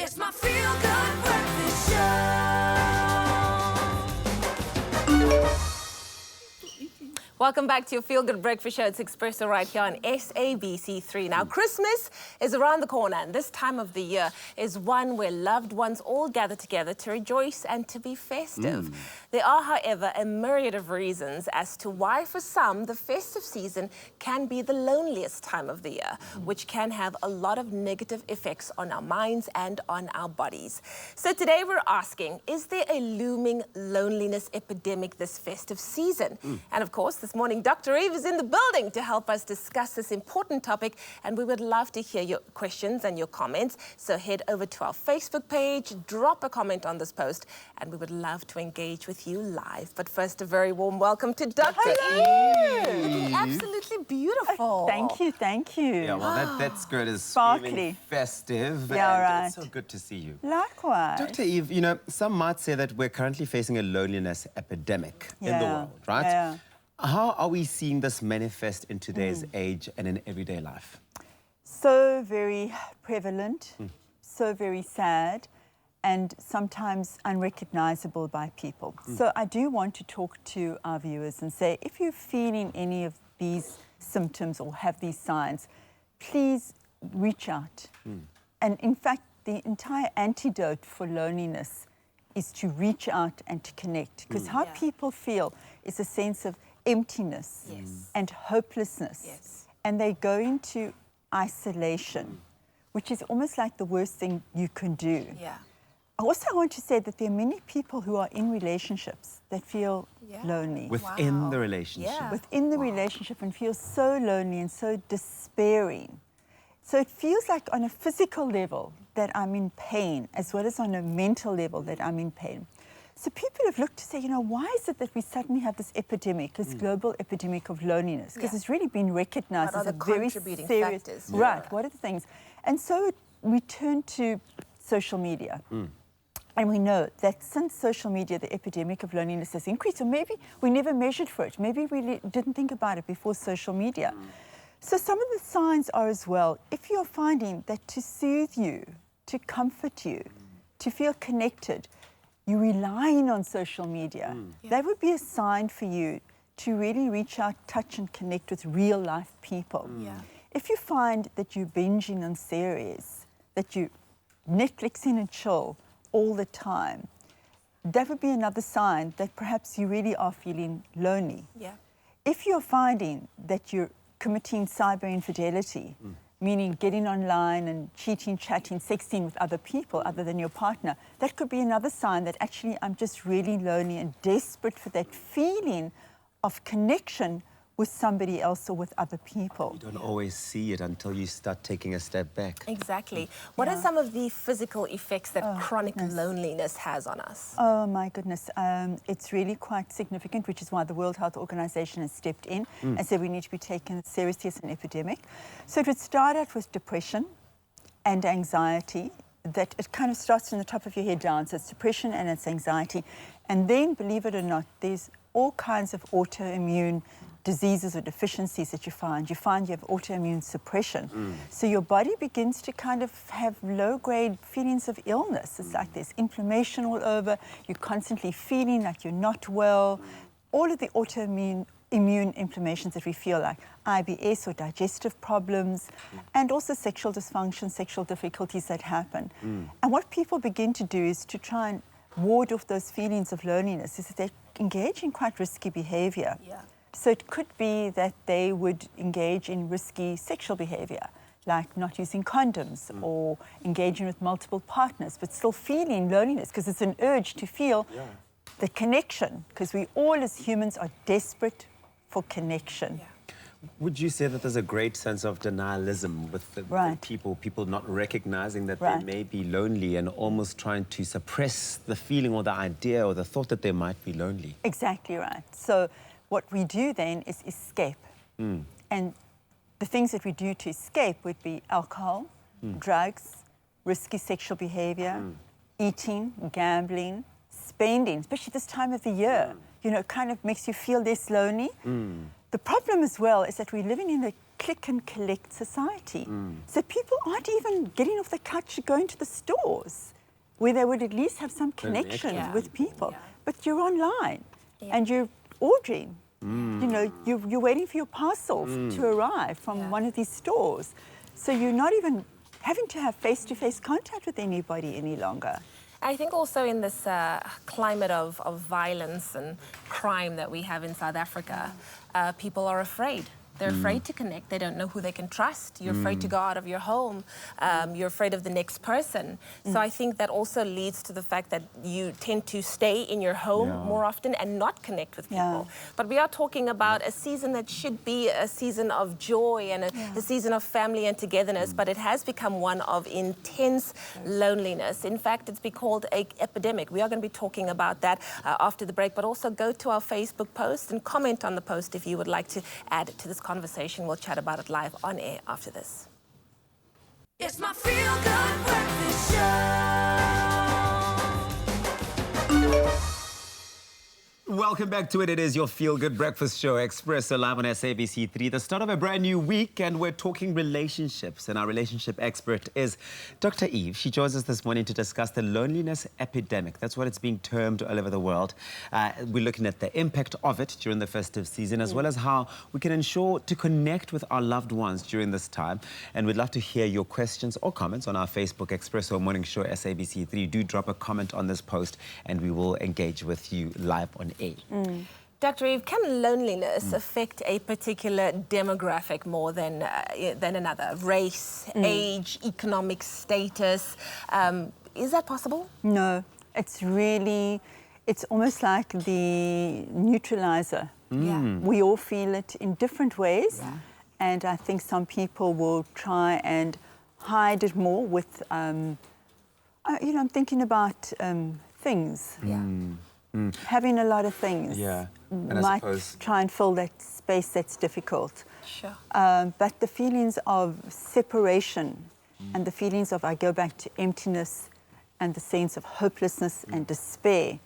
It's my feel-good breakfast show. Welcome back to your Feel Good Breakfast Show. It's Expresso right here on SABC3. Now, Christmas is around the corner, and this time of the year is one where loved ones all gather together to rejoice and to be festive. There are, however, a myriad of reasons as to why, for some, the festive season can be the loneliest time of the year, which can have a lot of negative effects on our minds and on our bodies. So today we're asking, is there a looming loneliness epidemic this festive season? And of course, this morning, Dr. Eve is in the building to help us discuss this important topic, and we would love to hear your questions and your comments. So head over to our Facebook page, drop a comment on this post, and we would love to engage with you live. But first, a very warm welcome to Dr. Eve. Looking absolutely beautiful. Thank you, thank you. Yeah, well, that's good. It's Sparkly. screaming festive. Yeah, and right. It's so good to see you. Likewise. Dr. Eve, you know, some might say that we're currently facing a loneliness epidemic in the world, right? Yeah. How are we seeing this manifest in today's age and in everyday life? So very prevalent, so very sad, and sometimes unrecognizable by people. So I do want to talk to our viewers and say, if you're feeling any of these symptoms or have these signs, please reach out. And in fact, the entire antidote for loneliness is to reach out and to connect. Because how people feel is a sense of emptiness and hopelessness. And they go into isolation, which is almost like the worst thing you can do. I also want to say that there are many people who are in relationships that feel lonely. Within the relationship. Within the relationship, and feel so lonely and so despairing. So it feels like on a physical level that I'm in pain, as well as on a mental level that I'm in pain. So people have looked to say, you know, why is it that we suddenly have this epidemic, this global epidemic of loneliness? Because it's really been recognized as a very contributing serious factors? Right, what are the things? And so we turn to social media. And we know that since social media, the epidemic of loneliness has increased. Or maybe we never measured for it. Maybe we didn't think about it before social media. So some of the signs are as well, if you're finding that to soothe you, to comfort you, to feel connected, you're relying on social media, that would be a sign for you to really reach out, touch and connect with real life people. If you find that you're binging on series, that you Netflixing and chill all the time, that would be another sign that perhaps you really are feeling lonely. If you're finding that you're committing cyber infidelity, meaning getting online and cheating, chatting, sexting with other people other than your partner, that could be another sign that actually I'm just really lonely and desperate for that feeling of connection with somebody else or with other people. You don't always see it until you start taking a step back. Exactly. What are some of the physical effects that chronic loneliness has on us? Oh my goodness, it's really quite significant, which is why the World Health Organization has stepped in and said we need to be taken seriously as an epidemic. So it would start out with depression and anxiety, that it kind of starts from the top of your head down. So it's depression and it's anxiety. And then, believe it or not, there's all kinds of autoimmune diseases or deficiencies that you find. You find you have autoimmune suppression. So your body begins to kind of have low-grade feelings of illness. It's like there's inflammation all over. You're constantly feeling like you're not well. All of the autoimmune inflammations that we feel, like IBS or digestive problems, and also sexual dysfunction, sexual difficulties that happen. And what people begin to do is to try and ward off those feelings of loneliness, is that they engage in quite risky behavior. So it could be that they would engage in risky sexual behavior, like not using condoms or engaging with multiple partners, but still feeling loneliness, because it's an urge to feel the connection, because we all as humans are desperate for connection. Would you say that there's a great sense of denialism with the people not recognizing that they may be lonely and almost trying to suppress the feeling or the idea or the thought that they might be lonely? Exactly right. So what we do then is escape. And the things that we do to escape would be alcohol, drugs, risky sexual behavior, eating, gambling, spending, especially this time of the year. You know, it kind of makes you feel less lonely. The problem as well is that we're living in a click and collect society. So people aren't even getting off the couch to go into the stores where they would at least have some connection with people. But you're online and you're ordering. You know, you're waiting for your parcels to arrive from one of these stores. So you're not even having to have face-to-face contact with anybody any longer. I think also in this climate of violence and crime that we have in South Africa, people are afraid. They're afraid to connect. They don't know who they can trust. You're afraid to go out of your home. You're afraid of the next person. So I think that also leads to the fact that you tend to stay in your home more often and not connect with people. But we are talking about a season that should be a season of joy and a season of family and togetherness, but it has become one of intense loneliness. In fact, it's been called an epidemic. We are going to be talking about that after the break, but also go to our Facebook post and comment on the post if you would like to add to this conversation. We'll chat about it live on air after this. It's my feel-good breakfast show. Welcome back to it. It is your feel-good breakfast show, Expresso, live on SABC3. The start of a brand new week, and we're talking relationships. And our relationship expert is Dr. Eve. She joins us this morning to discuss the loneliness epidemic. That's what it's being termed all over the world. We're looking at the impact of it during the festive season, as well as how we can ensure to connect with our loved ones during this time. And we'd love to hear your questions or comments on our Facebook Expresso Morning Show SABC3. Do drop a comment on this post, and we will engage with you live on air. Dr. Eve, can loneliness affect a particular demographic more than another? Race, age, economic status? Is that possible? No, it's almost like the neutralizer. We all feel it in different ways. And I think some people will try and hide it more with, you know, I'm thinking about things. Having a lot of things might try and fill that space that's difficult. Sure. But the feelings of separation and the feelings of, I go back to emptiness and the sense of hopelessness and despair,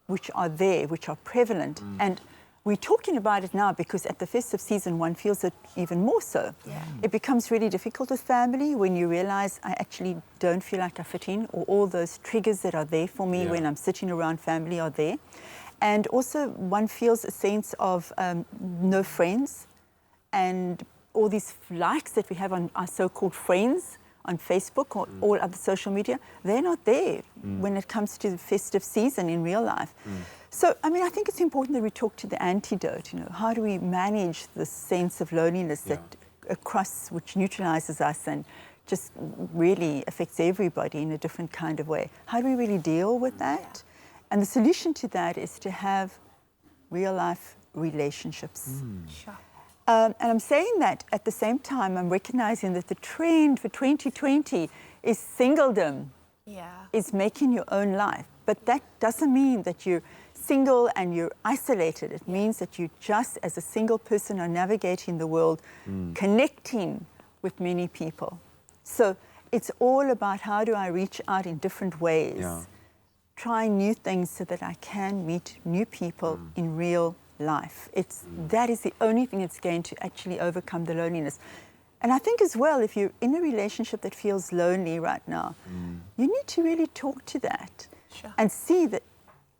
which are there, which are prevalent. And we're talking about it now because at the festive season, one feels it even more so. It becomes really difficult with family when you realize I actually don't feel like I fit in, or all those triggers that are there for me when I'm sitting around family are there. And also one feels a sense of no friends, and all these likes that we have on our so-called friends on Facebook or all other social media, they're not there when it comes to the festive season in real life. So, I mean, I think it's important that we talk to the antidote, you know, how do we manage the sense of loneliness that across, which neutralizes us and just really affects everybody in a different kind of way. How do we really deal with that? And the solution to that is to have real life relationships. Sure. And I'm saying that at the same time, I'm recognizing that the trend for 2020 is singledom, is making your own life. But that doesn't mean that you're single and you're isolated. It means that you just, as a single person, are navigating the world, connecting with many people. So it's all about how do I reach out in different ways, trying new things so that I can meet new people in real life. That is the only thing that's going to actually overcome the loneliness. And I think as well, if you're in a relationship that feels lonely right now, you need to really talk to that and see that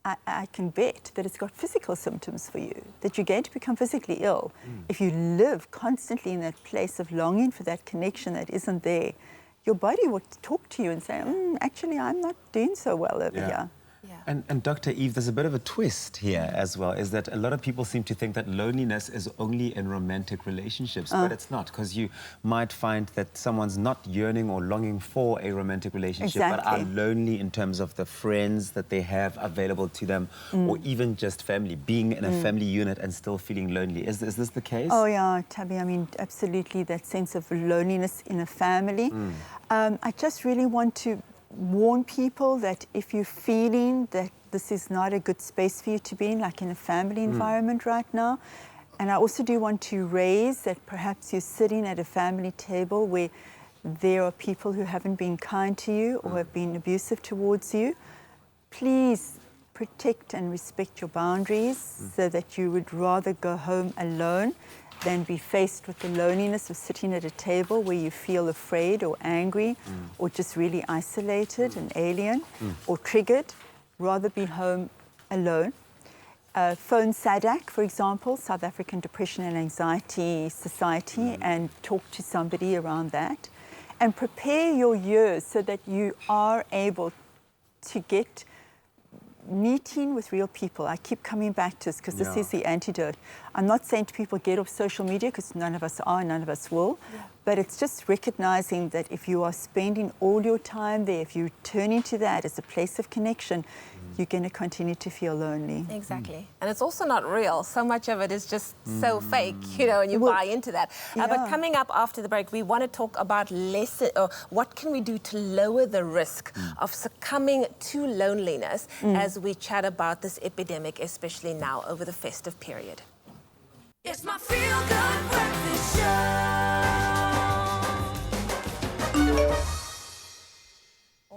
I can bet that it's got physical symptoms for you, that you're going to become physically ill if you live constantly in that place of longing for that connection that isn't there. Your body will talk to you and say, actually, I'm not doing so well over here. And Dr. Eve, there's a bit of a twist here as well, is that a lot of people seem to think that loneliness is only in romantic relationships, but it's not, because you might find that someone's not yearning or longing for a romantic relationship, but are lonely in terms of the friends that they have available to them, or even just family, being in a family unit and still feeling lonely. Is this the case? Oh, yeah, Tabby, I mean, absolutely, that sense of loneliness in a family. I just really want to warn people that if you're feeling that this is not a good space for you to be in, like in a family environment right now, and I also do want to raise that perhaps you're sitting at a family table where there are people who haven't been kind to you or have been abusive towards you. Please protect and respect your boundaries so that you would rather go home alone than be faced with the loneliness of sitting at a table where you feel afraid or angry or just really isolated and alien or triggered. Rather be home alone. Phone SADAC, for example, South African Depression and Anxiety Society, and talk to somebody around that. And prepare your years so that you are able to get meeting with real people. I keep coming back to this because this is the antidote. I'm not saying to people get off social media, because none of us are, none of us will, but it's just recognizing that if you are spending all your time there, if you're turning to that as a place of connection, you're going to continue to feel lonely. Exactly. And it's also not real. So much of it is just so fake, you know, and you buy into that. But coming up after the break, we want to talk about what can we do to lower the risk of succumbing to loneliness as we chat about this epidemic, especially now over the festive period. It's my feel-good breakfast show.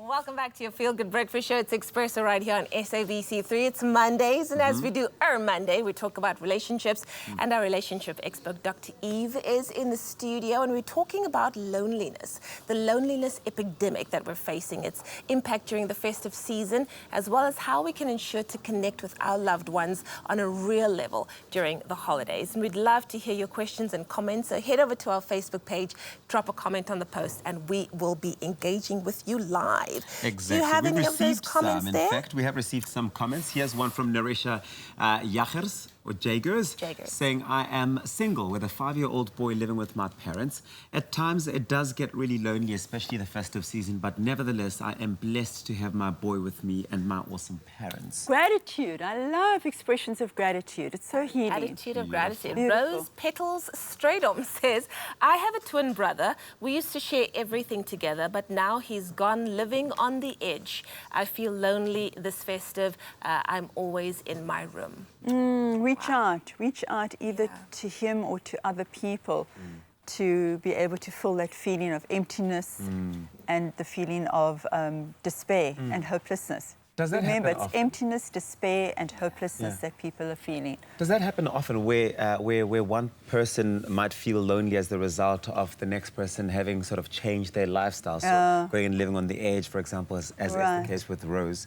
Welcome back to your Feel Good Breakfast Show. It's Expresso right here on SABC3. It's Mondays, and as we do our Monday, we talk about relationships. And our relationship expert, Dr. Eve, is in the studio, and we're talking about loneliness, the loneliness epidemic that we're facing, its impact during the festive season, as well as how we can ensure to connect with our loved ones on a real level during the holidays. And we'd love to hear your questions and comments, so head over to our Facebook page, drop a comment on the post, and we will be engaging with you live. Exactly. Do you have any of those comments there? In fact, we have received some comments. Here's one from Narisha Jagers, or Jagers, saying, I am single with a 5-year-old boy living with my parents. At times, it does get really lonely, especially the festive season, but nevertheless, I am blessed to have my boy with me and my awesome parents. Gratitude. I love expressions of gratitude. It's so healing. Attitude of gratitude. Beautiful. Rose Petals Straydom says, I have a twin brother. We used to share everything together, but now he's gone living on the edge. I feel lonely this festive. I'm always in my room. Reach out either to him or to other people to be able to fill that feeling of emptiness and the feeling of despair and hopelessness. Does that Remember, happen it's often? emptiness, despair and hopelessness that people are feeling. Does that happen often where one person might feel lonely as the result of the next person having sort of changed their lifestyle? So going and living on the edge, for example, as is the case with Rose,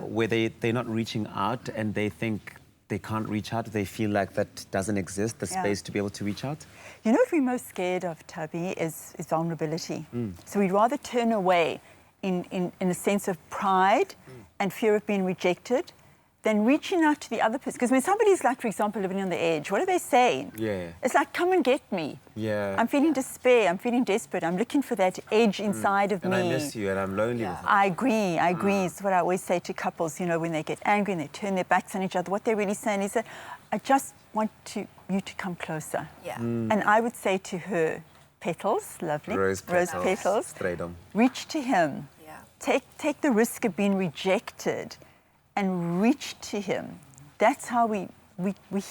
where they're not reaching out and they think they can't reach out, they feel like that doesn't exist, the space to be able to reach out? You know what we're most scared of, Tubby, is vulnerability. So we'd rather turn away in a sense of pride and fear of being rejected than reaching out to the other person. Because when somebody's like, for example, living on the edge, what are they saying? It's like, come and get me. I'm feeling despair, I'm feeling desperate, I'm looking for that edge inside of me. And I miss you and I'm lonely with you. I agree. It's what I always say to couples, you know, when they get angry and they turn their backs on each other, what they're really saying is that, I just want you to come closer. And I would say to her, Petals, lovely, Rose Petals, reach to him. Take the risk of being rejected and reach to him. That's how we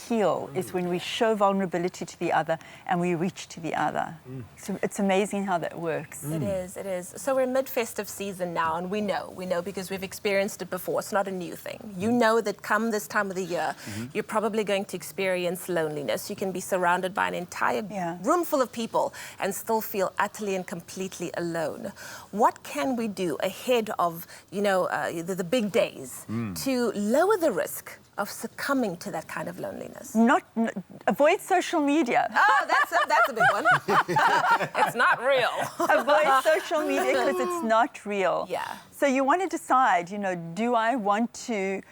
heal, is when we show vulnerability to the other and we reach to the other. So it's amazing how that works. It is. So we're mid-festive season now, and we know because we've experienced it before. It's not a new thing. You know that come this time of the year, you're probably going to experience loneliness. You can be surrounded by an entire room full of people and still feel utterly and completely alone. What can we do ahead of, you know, the big days to lower the risk of succumbing to that kind of loneliness? Avoid social media. Oh, that's a big one. It's not real. Avoid social media because it's not real. So you want to decide, you know, do I want to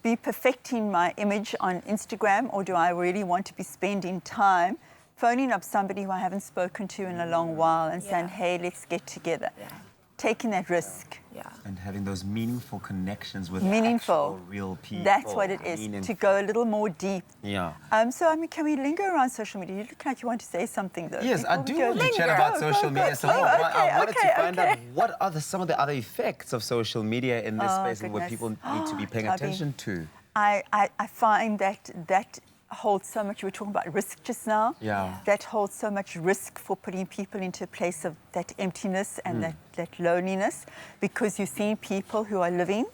be perfecting my image on Instagram, or do I really want to be spending time phoning up somebody who I haven't spoken to in a long while and saying, hey, let's get together. Taking that risk. And having those meaningful connections with actual real people. That's what it is, to go a little more deep. So, I mean, can we linger around social media? You look like you want to say something, though. Yes, I do want to chat about social media. So I wanted to find out what are some of the other effects of social media in this space and what people need to be paying attention to. I find that holds so much. We were talking about risk just now. That holds so much risk for putting people into a place of that emptiness and that loneliness, because you're seeing people who are living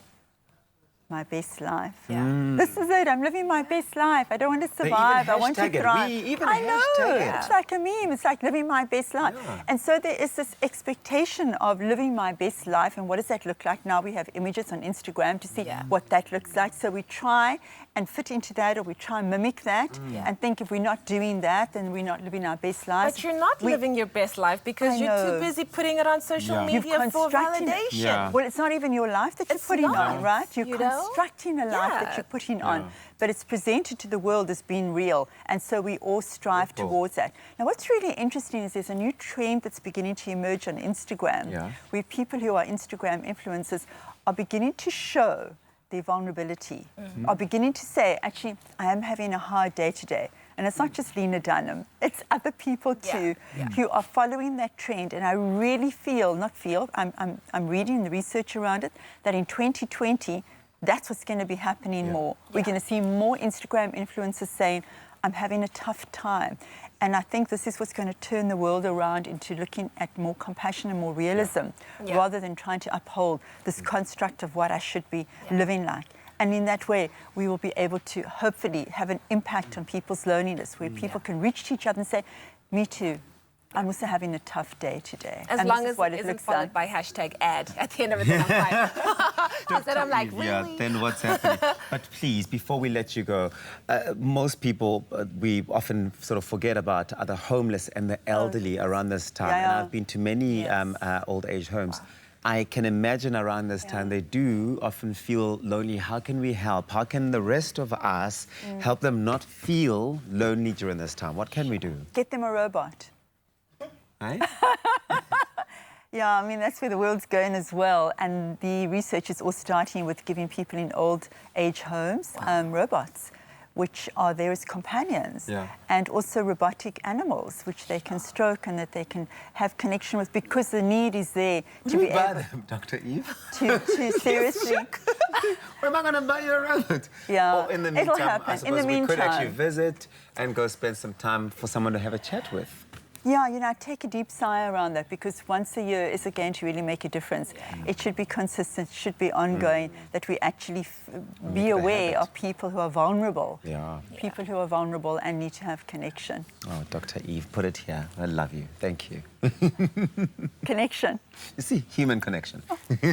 my best life. Yeah. This is it. I'm living my best life. I don't want to survive. I want to thrive. I know. It's like a meme. It's like living my best life. Yeah. And so there is this expectation of living my best life. And what does that look like? Now we have images on Instagram to see what that looks like. So we try and fit into that, or we try and mimic that and think if we're not doing that, then we're not living our best life. But you're not living your best life because you're too busy putting it on social media for validation. Yeah. Well, it's not even your life that you're putting on, right? You're constructing a life that you're putting on, but it's presented to the world as being real, and so we all strive towards that. Now, what's really interesting is there's a new trend that's beginning to emerge on Instagram, where people who are Instagram influencers are beginning to show their vulnerability, are beginning to say, actually, I am having a hard day today. And it's not just Lena Dunham, it's other people too who are following that trend. And I really I'm reading the research around it, that in 2020, that's what's going to be happening more. We're going to see more Instagram influencers saying, I'm having a tough time. And I think this is what's going to turn the world around into looking at more compassion and more realism, rather than trying to uphold this construct of what I should be living like. And in that way, we will be able to hopefully have an impact on people's loneliness, where people can reach to each other and say, me too, I'm also having a tough day today. As long as it isn't followed by hashtag ad at the end of it. Then I'm fine. Then I'm like, really? Yeah, then what's happening? But please, before we let you go, most people, we often sort of forget about the homeless and the elderly around this time. And I've been to many old age homes. I can imagine around this time they do often feel lonely. How can we help? How can the rest of us help them not feel lonely during this time? What can we do? Get them a robot. Right? Yeah, I mean, that's where the world's going as well. And the research is all starting with giving people in old age homes robots, which are there as companions, and also robotic animals, which they can stroke and that they can have connection with, because the need is there to be able them, Dr. Eve? to seriously. Where am I going to buy you a robot? Yeah, Or in the it'll meantime, happen. I In suppose the we could actually meantime. visit and go spend some time for someone to have a chat with. Yeah, you know, I take a deep sigh around that, because once a year is going to really make a difference. It should be consistent, it should be ongoing, that we actually be aware of people who are vulnerable. People who are vulnerable and need to have connection. Oh, Dr. Eve, put it here. I love you. Thank you. Connection. You see, human connection.